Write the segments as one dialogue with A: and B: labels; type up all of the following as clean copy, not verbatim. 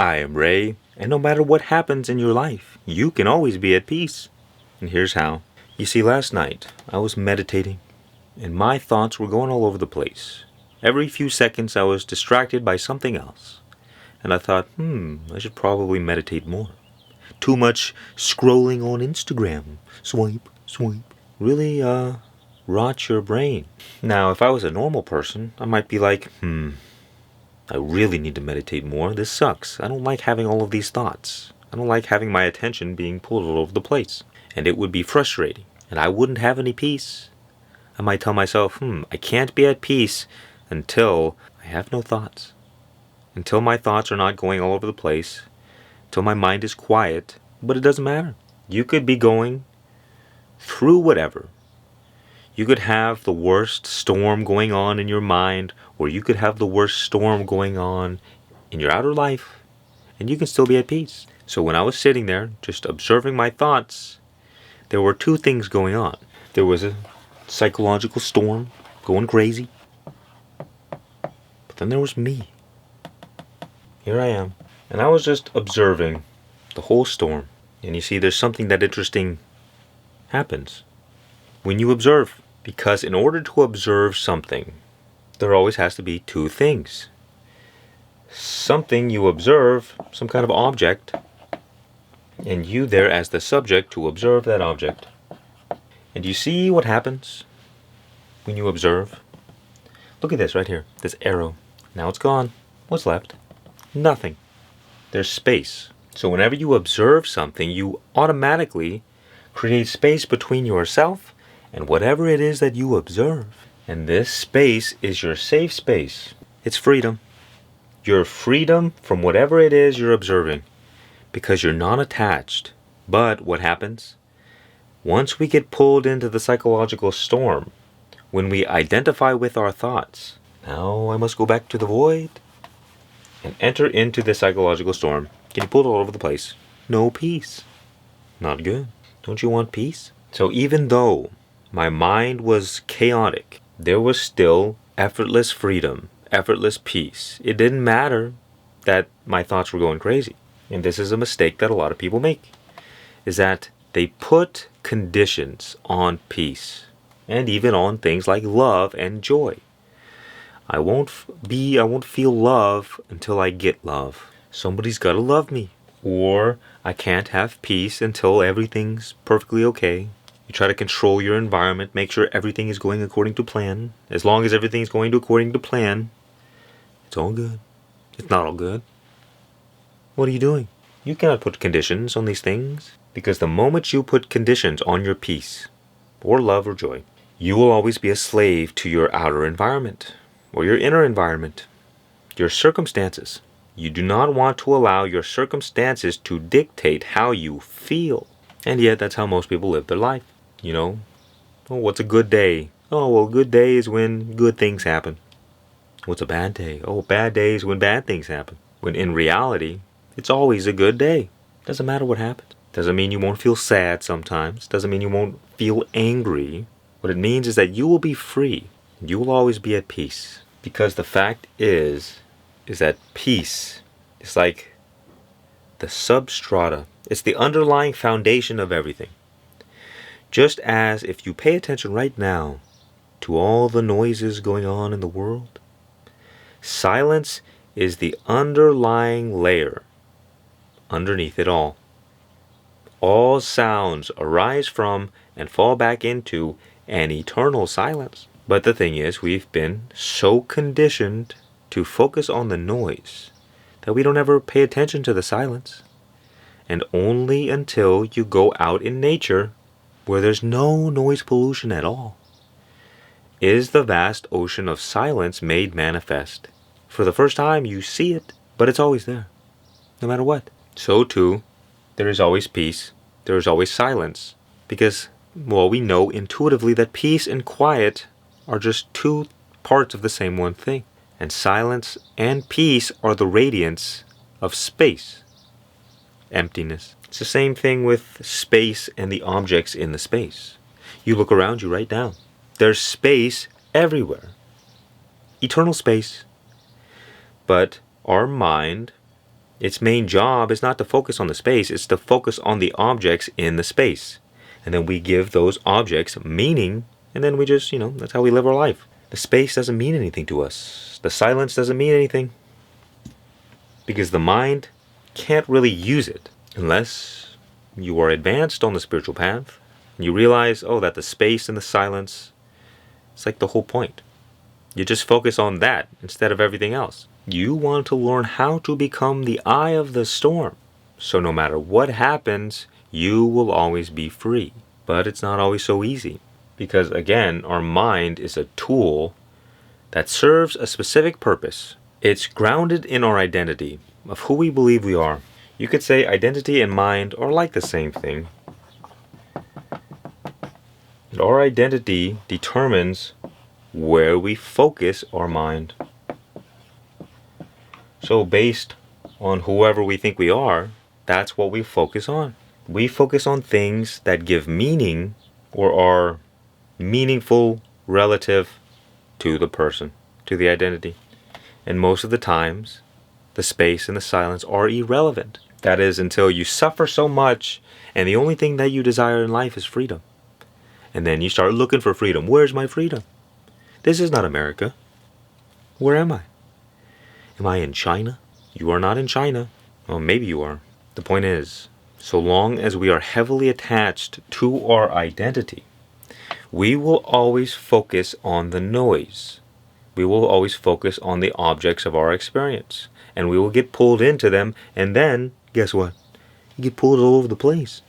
A: I am Ray, and no matter what happens in your life, you can always be at peace. And here's how. You see, last night I was meditating, and my thoughts were going all over the place. Every few seconds I was distracted by something else. And I thought, I should probably meditate more. Too much scrolling on Instagram. Swipe, swipe. Really, rots your brain. Now, if I was a normal person, I might be like, I really need to meditate more. This sucks. I don't like having all of these thoughts. I don't like having my attention being pulled all over the place. And it would be frustrating. And I wouldn't have any peace. I might tell myself, I can't be at peace until I have no thoughts. Until my thoughts are not going all over the place. Until my mind is quiet. But it doesn't matter. You could be going through whatever. You could have the worst storm going on in your mind, or you could have the worst storm going on in your outer life, and you can still be at peace. So when I was sitting there, just observing my thoughts, there were two things going on. There was a psychological storm going crazy, but then there was me. Here I am, and I was just observing the whole storm. And you see, there's something that interesting happens when you observe. Because in order to observe something, there always has to be two things. Something you observe, some kind of object, and you there as the subject to observe that object. And you see what happens when you observe? Look at this right here, this arrow. Now it's gone. What's left? Nothing. There's space. So whenever you observe something, you automatically create space between yourself and whatever it is that you observe. And this space is your safe space. It's freedom. Your freedom from whatever it is you're observing. Because you're not attached. But what happens? Once we get pulled into the psychological storm, when we identify with our thoughts, now I must go back to the void and enter into the psychological storm. Getting pulled all over the place. No peace. Not good. Don't you want peace? So even though my mind was chaotic, there was still effortless freedom, effortless peace. It didn't matter that my thoughts were going crazy. And this is a mistake that a lot of people make, is that they put conditions on peace and even on things like love and joy. I won't feel love until I get love. Somebody's got to love me. Or I can't have peace until everything's perfectly okay. You try to control your environment, make sure everything is going according to plan. As long as everything's going according to plan, it's all good. It's not all good. What are you doing? You cannot put conditions on these things. Because the moment you put conditions on your peace, or love or joy, you will always be a slave to your outer environment, or your inner environment, your circumstances. You do not want to allow your circumstances to dictate how you feel. And yet, that's how most people live their life. You know, oh, what's a good day? Oh, well, a good day is when good things happen. What's a bad day? Oh, bad day is when bad things happen. When in reality, it's always a good day. Doesn't matter what happens. Doesn't mean you won't feel sad sometimes. Doesn't mean you won't feel angry. What it means is that you will be free. You will always be at peace. Because the fact is that peace is like the substrata. It's the underlying foundation of everything. Just as if you pay attention right now to all the noises going on in the world, silence is the underlying layer underneath it all. All sounds arise from and fall back into an eternal silence. But the thing is, we've been so conditioned to focus on the noise that we don't ever pay attention to the silence. And only until you go out in nature, where there's no noise pollution at all, is the vast ocean of silence made manifest. For the first time, you see it, but it's always there, no matter what. So too, there is always peace. There is always silence. Because, well, we know intuitively that peace and quiet are just two parts of the same one thing. And silence and peace are the radiance of space. Emptiness. It's the same thing with space and the objects in the space. You look around you right now. There's space everywhere. Eternal space. But our mind Its main job is not to focus on the space, it's to focus on the objects in the space. And then we give those objects meaning, and then we just, that's how we live our life. The space doesn't mean anything to us. The silence doesn't mean anything. Because the mind can't really use it unless you are advanced on the spiritual path. And you realize, that the space and the silence, it's like the whole point. You just focus on that instead of everything else. You want to learn how to become the eye of the storm. So no matter what happens, you will always be free. But it's not always so easy. Because again, our mind is a tool that serves a specific purpose. It's grounded in our identity of who we believe we are. You could say identity and mind are like the same thing. And our identity determines where we focus our mind. So based on whoever we think we are, that's what we focus on. We focus on things that give meaning or are meaningful relative to the person, to the identity. And most of the times, the space and the silence are irrelevant. That is, until you suffer so much and the only thing that you desire in life is freedom. And then you start looking for freedom. Where's my freedom? This is not America. Where am I? Am I in China? You are not in China. Well, maybe you are. The point is, so long as we are heavily attached to our identity, we will always focus on the noise. We will always focus on the objects of our experience. And we will get pulled into them, and then, guess what? You get pulled all over the place.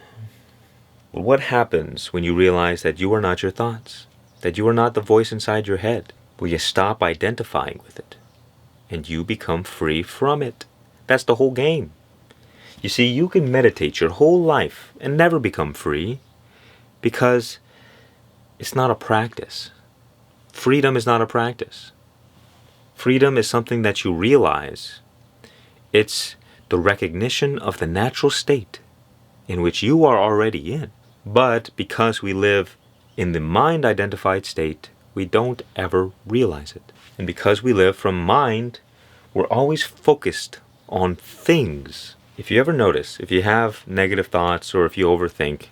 A: Well, what happens when you realize that you are not your thoughts? That you are not the voice inside your head? Well, you stop identifying with it. And you become free from it. That's the whole game. You see, you can meditate your whole life and never become free because it's not a practice. Freedom is not a practice. Freedom is something that you realize. It's the recognition of the natural state in which you are already in. But because we live in the mind-identified state, we don't ever realize it. And because we live from mind, we're always focused on things. If you ever notice, if you have negative thoughts or if you overthink,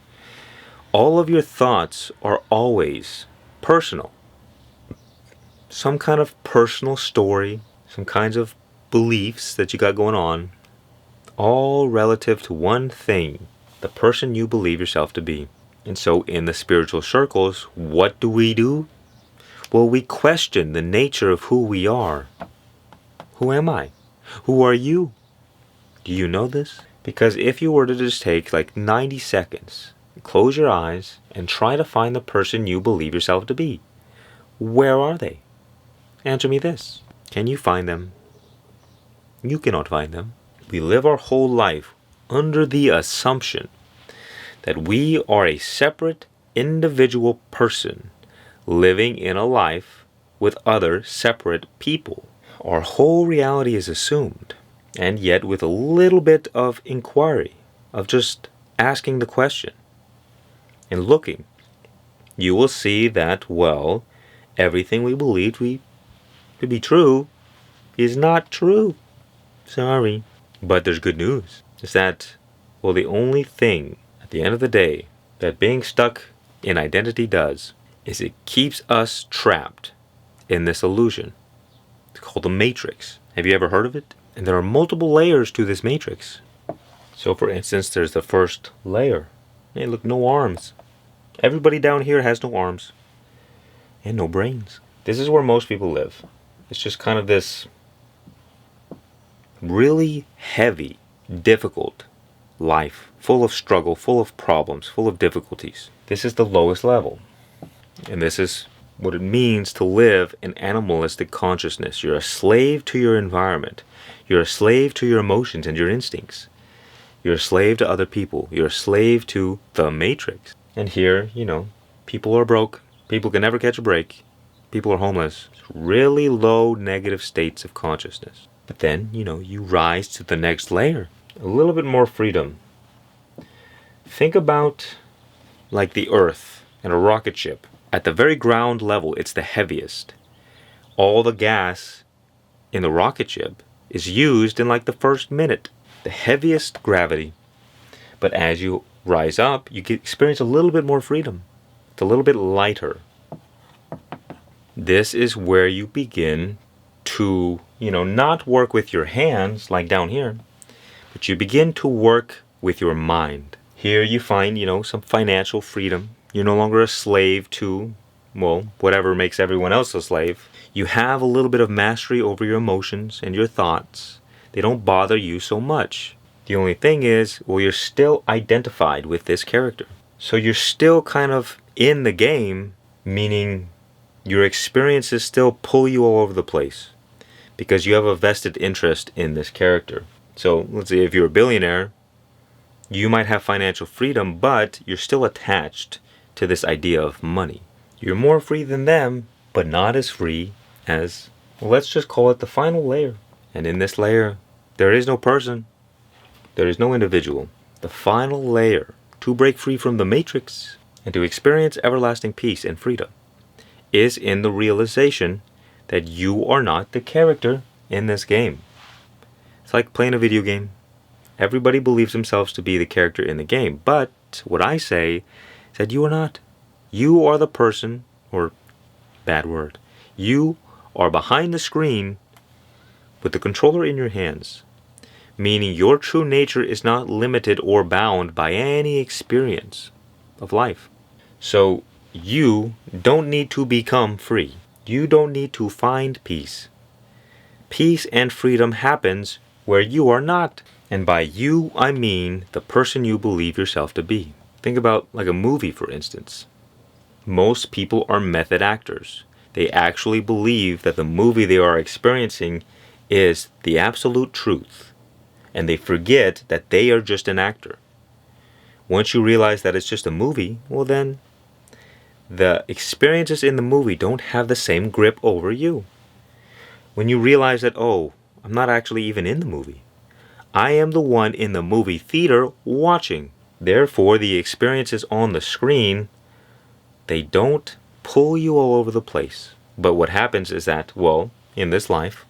A: all of your thoughts are always personal. Some kind of personal story, some kinds of beliefs that you got going on, all relative to one thing, the person you believe yourself to be. And so in the spiritual circles, what do? Well, we question the nature of who we are. Who am I? Who are you? Do you know this? Because if you were to just take like 90 seconds, close your eyes, and try to find the person you believe yourself to be, where are they? Answer me this. Can you find them? You cannot find them. We live our whole life under the assumption that we are a separate individual person living in a life with other separate people. Our whole reality is assumed, and yet with a little bit of inquiry, of just asking the question and looking, you will see that, well, everything we believed to be true is not true. Sorry. But there's good news. It's that, well, the only thing at the end of the day that being stuck in identity does is it keeps us trapped in this illusion. It's called the matrix. Have you ever heard of it? And there are multiple layers to this matrix. So for instance, there's the first layer. Hey, look, no arms. Everybody down here has no arms. And no brains. This is where most people live. It's just kind of this really heavy, difficult life, full of struggle, full of problems, full of difficulties. This is the lowest level. And this is what it means to live in animalistic consciousness. You're a slave to your environment. You're a slave to your emotions and your instincts. You're a slave to other people. You're a slave to the matrix. And here, people are broke. People can never catch a break. People are homeless. It's really low negative states of consciousness. But then, you rise to the next layer. A little bit more freedom. Think about like the Earth and a rocket ship. At the very ground level, it's the heaviest. All the gas in the rocket ship is used in like the first minute. the heaviest gravity. But as you rise up, you experience a little bit more freedom. It's a little bit lighter. This is where you begin to, not work with your hands like down here, but you begin to work with your mind. Here you find, some financial freedom. You're no longer a slave to, whatever makes everyone else a slave. You have a little bit of mastery over your emotions and your thoughts. They don't bother you so much. The only thing is, you're still identified with this character. So you're still kind of in the game, meaning your experiences still pull you all over the place because you have a vested interest in this character. So let's say if you're a billionaire, you might have financial freedom, but you're still attached to this idea of money. You're more free than them, but not as free as, let's just call it the final layer. And in this layer, there is no person. There is no individual. The final layer to break free from the matrix and to experience everlasting peace and freedom is in the realization that you are not the character in this game. It's like playing a video game. Everybody believes themselves to be the character in the game, but what I say is that you are not. You are the person, or bad word, you are behind the screen with the controller in your hands, meaning your true nature is not limited or bound by any experience of life. So you don't need to become free. You don't need to find peace. Peace and freedom happens where you are not. And by you, I mean the person you believe yourself to be. Think about like a movie, for instance. Most people are method actors. They actually believe that the movie they are experiencing is the absolute truth. And they forget that they are just an actor. Once you realize that it's just a movie, then the experiences in the movie don't have the same grip over you. When you realize that, I'm not actually even in the movie. I am the one in the movie theater watching. Therefore, the experiences on the screen, they don't pull you all over the place. But what happens is that, in this life,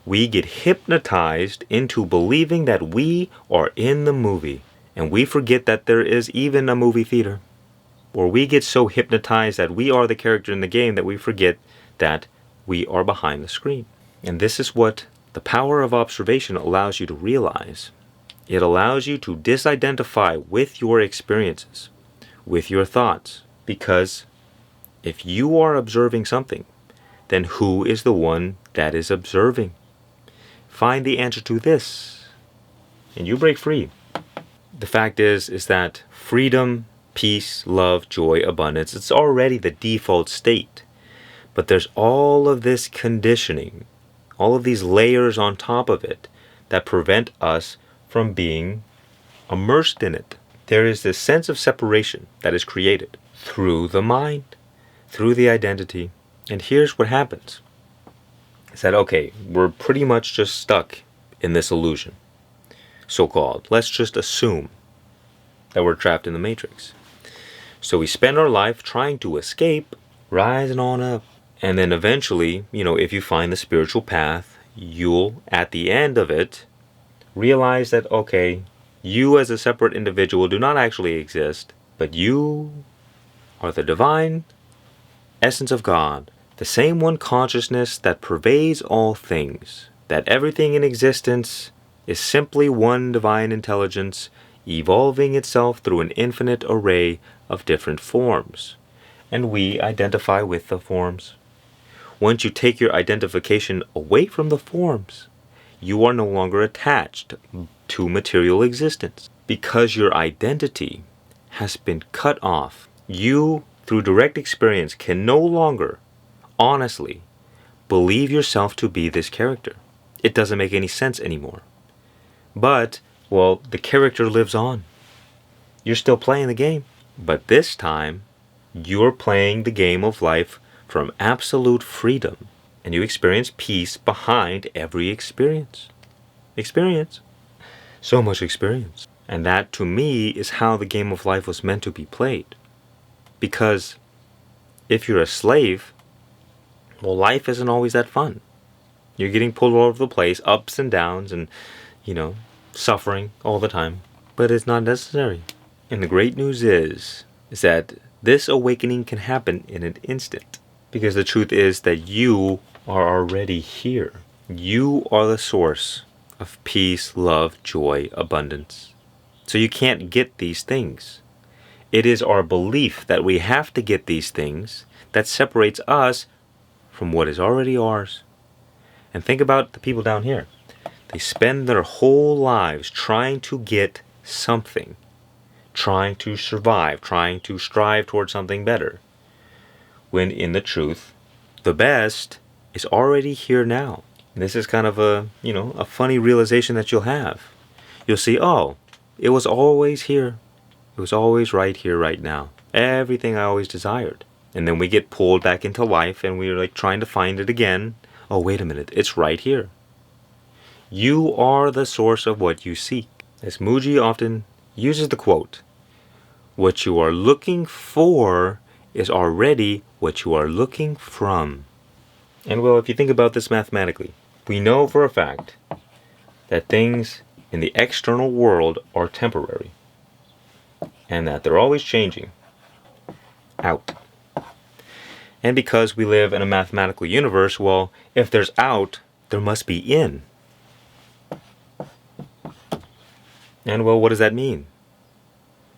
A: we get hypnotized into believing that we are in the movie. And we forget that there is even a movie theater. Or we get so hypnotized that we are the character in the game that we forget that we are behind the screen. And this is what the power of observation allows you to realize. It allows you to disidentify with your experiences, with your thoughts. Because if you are observing something, then who is the one that is observing? Find the answer to this, and you break free. The fact is that freedom, peace, love, joy, abundance, it's already the default state. But there's all of this conditioning, all of these layers on top of it that prevent us from being immersed in it. There is this sense of separation that is created through the mind, through the identity. And here's what happens. It's that, we're pretty much just stuck in this illusion, so-called. Let's just assume that we're trapped in the matrix. So we spend our life trying to escape, rising on up. And then eventually, if you find the spiritual path, you'll, at the end of it, realize that, you as a separate individual do not actually exist, but you are the divine essence of God, the same one consciousness that pervades all things, that everything in existence is simply one divine intelligence evolving itself through an infinite array of different forms. And we identify with the forms. Once you take your identification away from the forms, you are no longer attached to material existence. Because your identity has been cut off, you, through direct experience, can no longer, honestly, believe yourself to be this character. It doesn't make any sense anymore. But, the character lives on. You're still playing the game. But this time, you're playing the game of life from absolute freedom, and you experience peace behind every experience. So much experience. And that, to me, is how the game of life was meant to be played. Because if you're a slave, life isn't always that fun. You're getting pulled all over the place, ups and downs, and, suffering all the time, but it's not necessary. And the great news is that this awakening can happen in an instant. Because the truth is that you are already here. You are the source of peace, love, joy, abundance. So you can't get these things. It is our belief that we have to get these things that separates us from what is already ours. And think about the people down here. They spend their whole lives trying to get something, trying to survive, trying to strive towards something better. When in the truth, the best is already here now. And this is kind of a funny realization that you'll have. You'll see, oh, it was always here. It was always right here, right now. Everything I always desired. And then we get pulled back into life and we're like trying to find it again. Oh, wait a minute. It's right here. You are the source of what you seek. As Muji often uses the quote, what you are looking for is already what you are looking from. And well, if you think about this mathematically, we know for a fact that things in the external world are temporary and that they're always changing out. And because we live in a mathematical universe, well, if there's out, there must be in. And well, what does that mean?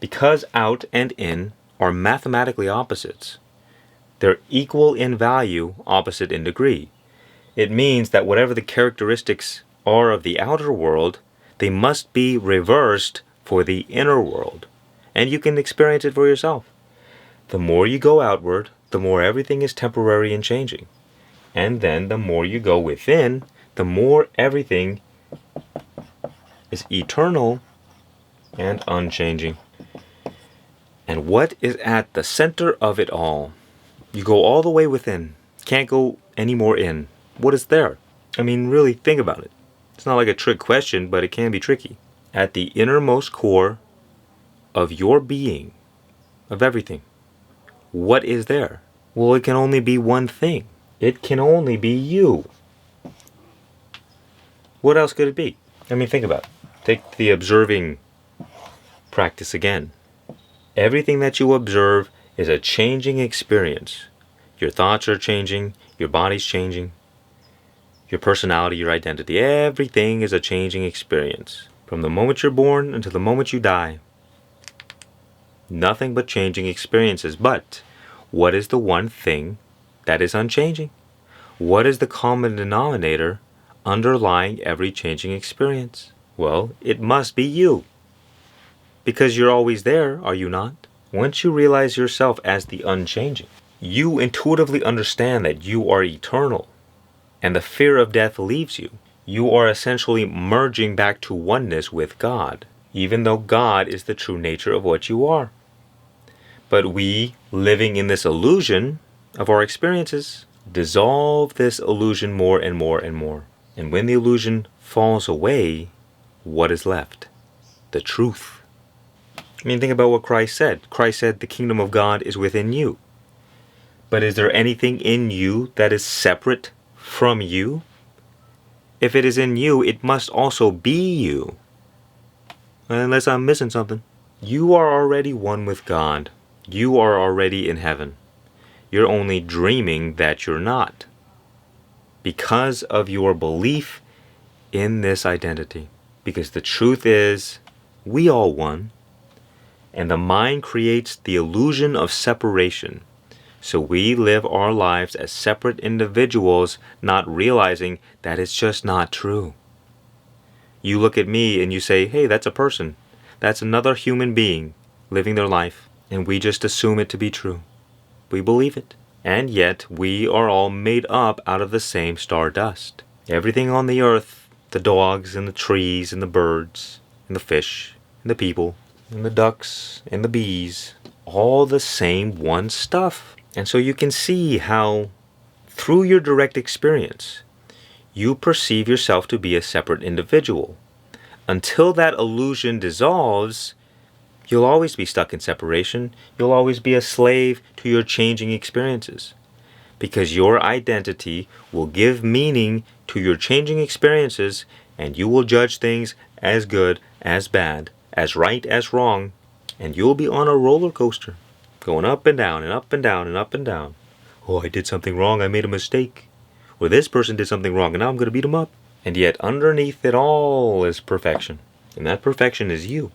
A: Because out and in are mathematically opposites, they're equal in value, opposite in degree. It means that whatever the characteristics are of the outer world, they must be reversed for the inner world. And you can experience it for yourself. The more you go outward, the more everything is temporary and changing. And then the more you go within, the more everything is eternal and unchanging. And what is at the center of it all? You go all the way within. Can't go any more in. What is there? I mean, really think about it. It's not like a trick question, but it can be tricky. At the innermost core of your being, of everything, what is there? Well, it can only be one thing. It can only be you. What else could it be? I mean, think about it. Take the observing practice again. Everything that you observe is a changing experience. Your thoughts are changing, your body's changing, your personality, your identity, everything is a changing experience. From the moment you're born until the moment you die. Nothing but changing experiences. But what is the one thing that is unchanging? What is the common denominator underlying every changing experience? Well, it must be you. Because you're always there, are you not? Once you realize yourself as the unchanging, you intuitively understand that you are eternal, and the fear of death leaves you. You are essentially merging back to oneness with God, even though God is the true nature of what you are. But we, living in this illusion of our experiences, dissolve this illusion more and more and more. And when the illusion falls away, what is left? The truth. I mean, think about what Christ said. Christ said the kingdom of God is within you. But is there anything in you that is separate from you? If it is in you, it must also be you. Unless I'm missing something. You are already one with God. You are already in heaven. You're only dreaming that you're not, because of your belief in this identity. Because the truth is, we all one, and the mind creates the illusion of separation. So we live our lives as separate individuals, not realizing that it's just not true. You look at me and you say, hey, that's a person. That's another human being living their life. And we just assume it to be true. We believe it. And yet we are all made up out of the same stardust. Everything on the earth, the dogs and the trees and the birds and the fish and the people and the ducks and the bees, all the same one stuff. And so you can see how, through your direct experience, you perceive yourself to be a separate individual. Until that illusion dissolves, you'll always be stuck in separation. You'll always be a slave to your changing experiences. Because your identity will give meaning to your changing experiences and you will judge things as good, as bad, as right, as wrong, and you'll be on a roller coaster, going up and down and up and down and up and down. Oh, I did something wrong, I made a mistake. Or this person did something wrong, and now I'm going to beat them up. And yet underneath it all is perfection. And that perfection is you.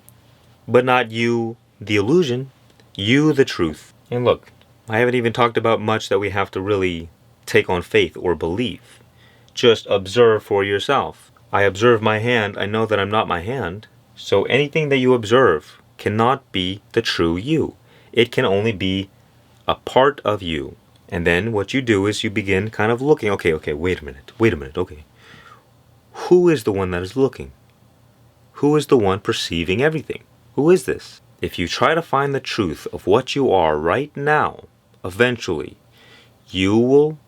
A: But not you, the illusion, you, the truth. And look, I haven't even talked about much that we have to really take on faith or believe. Just observe for yourself. I observe my hand, I know that I'm not my hand. So anything that you observe cannot be the true you. It can only be a part of you. And then what you do is you begin kind of looking, okay, wait a minute, okay. Who is the one that is looking? Who is the one perceiving everything? Who is this? If you try to find the truth of what you are right now, eventually, you will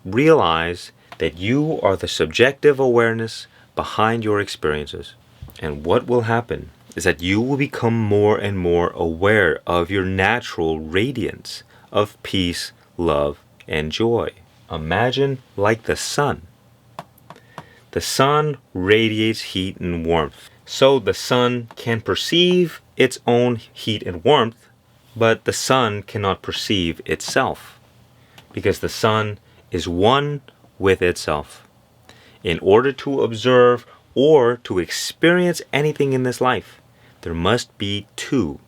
A: realize that you are the subjective awareness behind your experiences. And what will happen is that you will become more and more aware of your natural radiance of peace, love, and joy. Imagine like the sun. The sun radiates heat and warmth. So the sun can perceive its own heat and warmth, but the sun cannot perceive itself, because the sun is one with itself. In order to observe or to experience anything in this life, there must be two.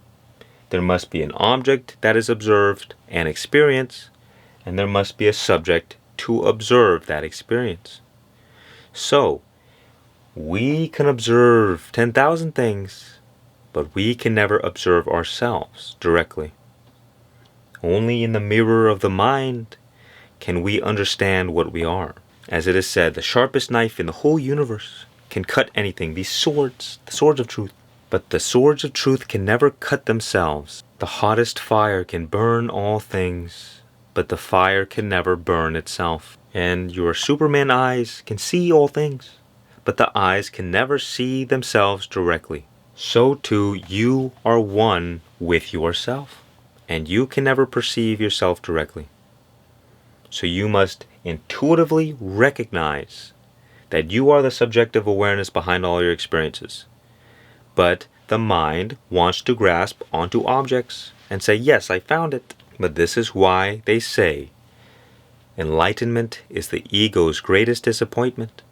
A: There must be an object that is observed and experienced, and there must be a subject to observe that experience. So, we can observe 10,000 things, but we can never observe ourselves directly. Only in the mirror of the mind can we understand what we are. As it is said, the sharpest knife in the whole universe can cut anything, these swords, the swords of truth. But the swords of truth can never cut themselves. The hottest fire can burn all things, but the fire can never burn itself. And your Superman eyes can see all things, but the eyes can never see themselves directly. So too, you are one with yourself, and you can never perceive yourself directly. So you must intuitively recognize that you are the subjective awareness behind all your experiences. But the mind wants to grasp onto objects and say, yes, I found it. But this is why they say enlightenment is the ego's greatest disappointment,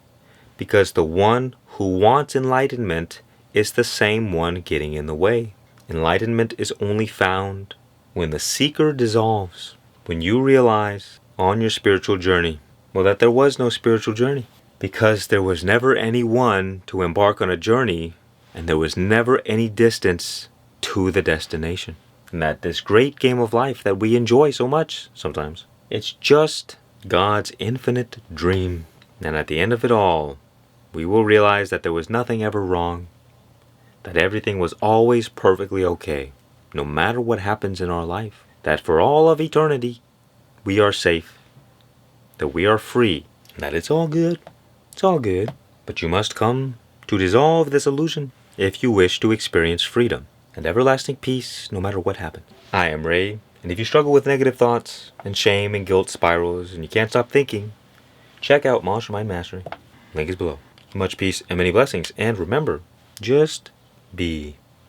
A: because the one who wants enlightenment is the same one getting in the way. Enlightenment is only found when the seeker dissolves, when you realize on your spiritual journey, well, that there was no spiritual journey, because there was never anyone to embark on a journey, and there was never any distance to the destination. And that this great game of life that we enjoy so much sometimes, it's just God's infinite dream. And at the end of it all, we will realize that there was nothing ever wrong, that everything was always perfectly okay, no matter what happens in our life, that for all of eternity, we are safe, that we are free, that it's all good. It's all good. But you must come to dissolve this illusion if you wish to experience freedom and everlasting peace no matter what happens. I am Ray, and if you struggle with negative thoughts and shame and guilt spirals and you can't stop thinking, check out Mastermind Mastery. Link is below. Much peace and many blessings. And remember, just be.